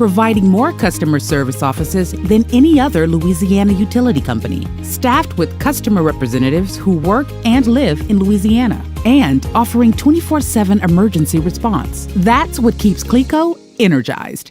providing more customer service offices than any other Louisiana utility company, staffed with customer representatives who work and live in Louisiana, and offering 24/7 emergency response. That's what keeps CLECO energized.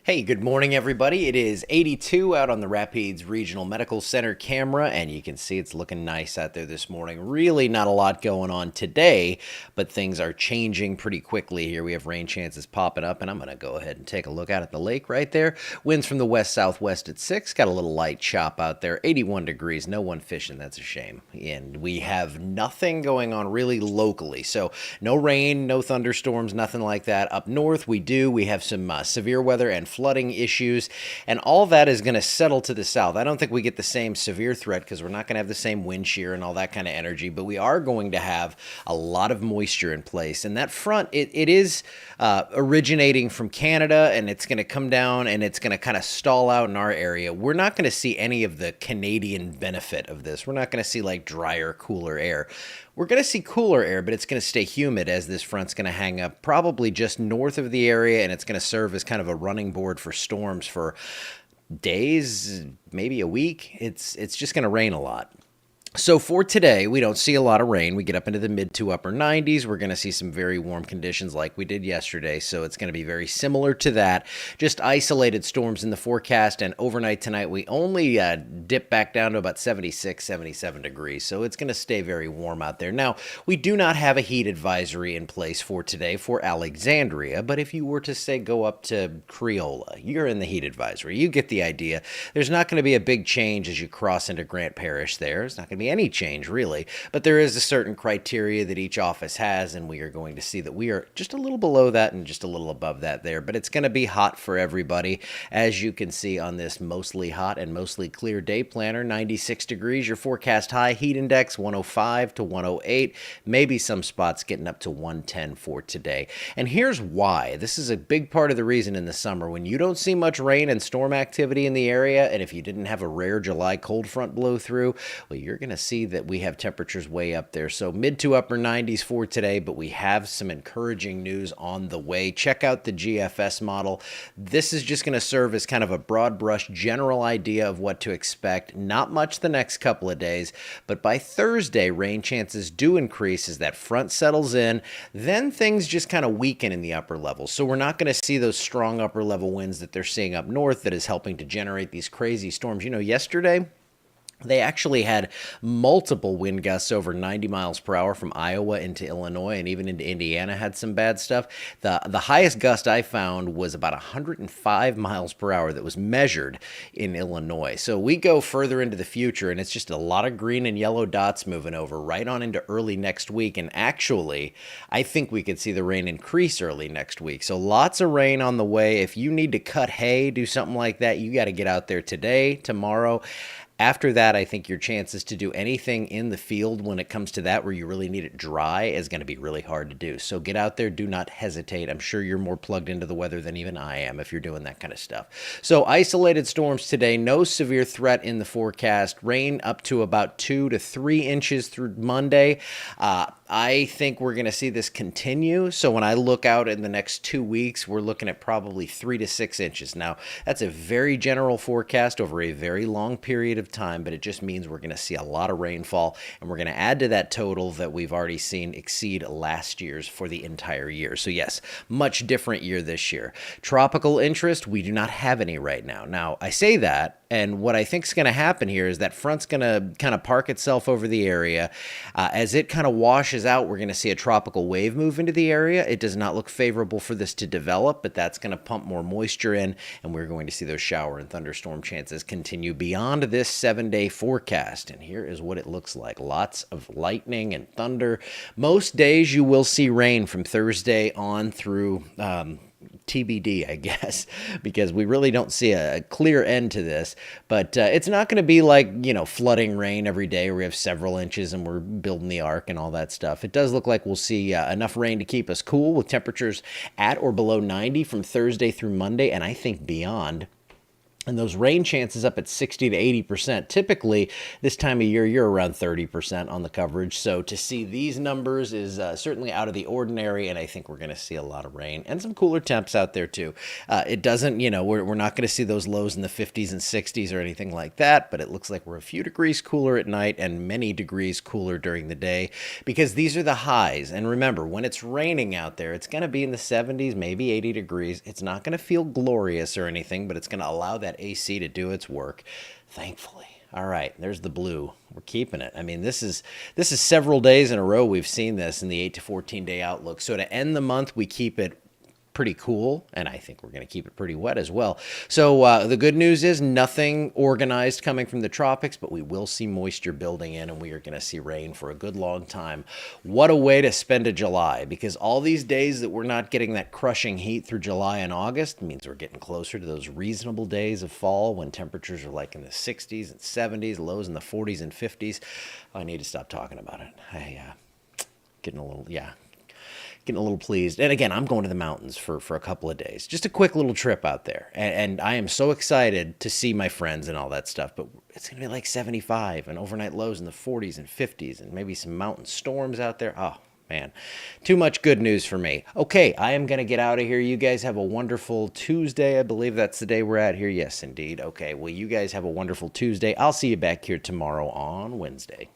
Hey, good morning, everybody. It is 82 out on the Rapides Regional Medical Center camera, and you can see it's looking nice out there this morning. Really not a lot going on today, but things are changing pretty quickly here. We have rain chances popping up, and I'm going to go ahead and take a look out at the lake right there. Winds from the west-southwest at 6. Got a little light chop out there. 81 degrees. No one fishing. That's a shame. And we have nothing going on really locally. So no rain, no thunderstorms, nothing like that. Up north, we do. We have some severe weather and flooding issues, and all that is going to settle to the south. I don't think we get the same severe threat because we're not going to have the same wind shear and all that kind of energy, but we are going to have a lot of moisture in place. And that front, it is originating from Canada, and it's going to come down and it's going to kind of stall out in our area. We're not going to see any of the Canadian benefit of this. We're not going to see like drier, cooler air. We're going to see cooler air, but it's going to stay humid as this front's going to hang up probably just north of the area, and it's going to serve as kind of a running board for storms for days, maybe a week. It's just going to rain a lot. So for today, we don't see a lot of rain. We get up into the mid to upper 90s. We're going to see some very warm conditions like we did yesterday. So it's going to be very similar to that. Just isolated storms in the forecast. And overnight tonight, we only dip back down to about 76, 77 degrees. So it's going to stay very warm out there. Now, we do not have a heat advisory in place for today for Alexandria. But if you were to say go up to Creola, you're in the heat advisory. You get the idea. There's not going to be a big change as you cross into Grant Parish there. It's not going to be any change really, but there is a certain criteria that each office has, and we are going to see that we are just a little below that and just a little above that there, but it's going to be hot for everybody. As you can see on this mostly hot and mostly clear day planner, 96 degrees, your forecast high heat index 105 to 108, maybe some spots getting up to 110 for today. And here's why. This is a big part of the reason in the summer when you don't see much rain and storm activity in the area, and if you didn't have a rare July cold front blow through, well, you're going to see that we have temperatures way up there. So mid to upper 90s for today, but we have some encouraging news on the way. Check out the GFS model. This is just going to serve as kind of a broad brush general idea of what to expect. Not much the next couple of days, but by Thursday, rain chances do increase as that front settles in. Then things just kind of weaken in the upper levels. So we're not going to see those strong upper level winds that they're seeing up north that is helping to generate these crazy storms. You know, yesterday, they actually had multiple wind gusts over 90 miles per hour from Iowa into Illinois, and even into Indiana had some bad stuff. The highest gust I found was about 105 miles per hour that was measured in Illinois. So we go further into the future, and it's just a lot of green and yellow dots moving over right on into early next week. And actually, I think we could see the rain increase early next week. So lots of rain on the way. If you need to cut hay, do something like that, you got to get out there today, tomorrow. After that, I think your chances to do anything in the field when it comes to that where you really need it dry is going to be really hard to do. So get out there. Do not hesitate. I'm sure you're more plugged into the weather than even I am if you're doing that kind of stuff. So isolated storms today. No severe threat in the forecast. Rain up to about 2 to 3 inches through Monday. I think we're going to see this continue. So when I look out in the next 2 weeks, we're looking at probably 3 to 6 inches. Now, that's a very general forecast over a very long period of time, but it just means we're going to see a lot of rainfall, and we're going to add to that total that we've already seen exceed last year's for the entire year. So yes, much different year this year. Tropical interest, we do not have any right now. Now, I say that, and what I think is going to happen here is that front's going to kind of park itself over the area. As it kind of washes out, we're going to see a tropical wave move into the area. It does not look favorable for this to develop, but that's going to pump more moisture in, and we're going to see those shower and thunderstorm chances continue beyond this 7-day forecast. And here is what it looks like. Lots of lightning and thunder. Most days you will see rain from Thursday on through TBD, I guess, because we really don't see a clear end to this. But it's not going to be like, flooding rain every day where we have several inches and we're building the ark and all that stuff. It does look like we'll see enough rain to keep us cool with temperatures at or below 90 from Thursday through Monday, and I think beyond. And those rain chances up at 60 to 80%. Typically, this time of year, you're around 30% on the coverage. So to see these numbers is certainly out of the ordinary, and I think we're going to see a lot of rain and some cooler temps out there too. It doesn't, we're not going to see those lows in the 50s and 60s or anything like that, but it looks like we're a few degrees cooler at night and many degrees cooler during the day because these are the highs. And remember, when it's raining out there, it's going to be in the 70s, maybe 80 degrees. It's not going to feel glorious or anything, but it's going to allow that AC to do its work, thankfully. All right, there's the blue. We're keeping it. I mean, this is several days in a row we've seen this in the 8 to 14 day outlook. So to end the month, we keep it pretty cool, and I think we're going to keep it pretty wet as well. So the good news is nothing organized coming from the tropics, but we will see moisture building in, and we are going to see rain for a good long time. What a way to spend a July, because all these days that we're not getting that crushing heat through July and August means we're getting closer to those reasonable days of fall when temperatures are like in the 60s and 70s, lows in the 40s and 50s. I need to stop talking about it. Getting a little pleased. And again, I'm going to the mountains for a couple of days. Just a quick little trip out there. And I am so excited to see my friends and all that stuff. But it's going to be like 75 and overnight lows in the 40s and 50s and maybe some mountain storms out there. Oh, man. Too much good news for me. Okay, I am going to get out of here. You guys have a wonderful Tuesday. I believe that's the day we're at here. Yes, indeed. Okay, well, you guys have a wonderful Tuesday. I'll see you back here tomorrow on Wednesday.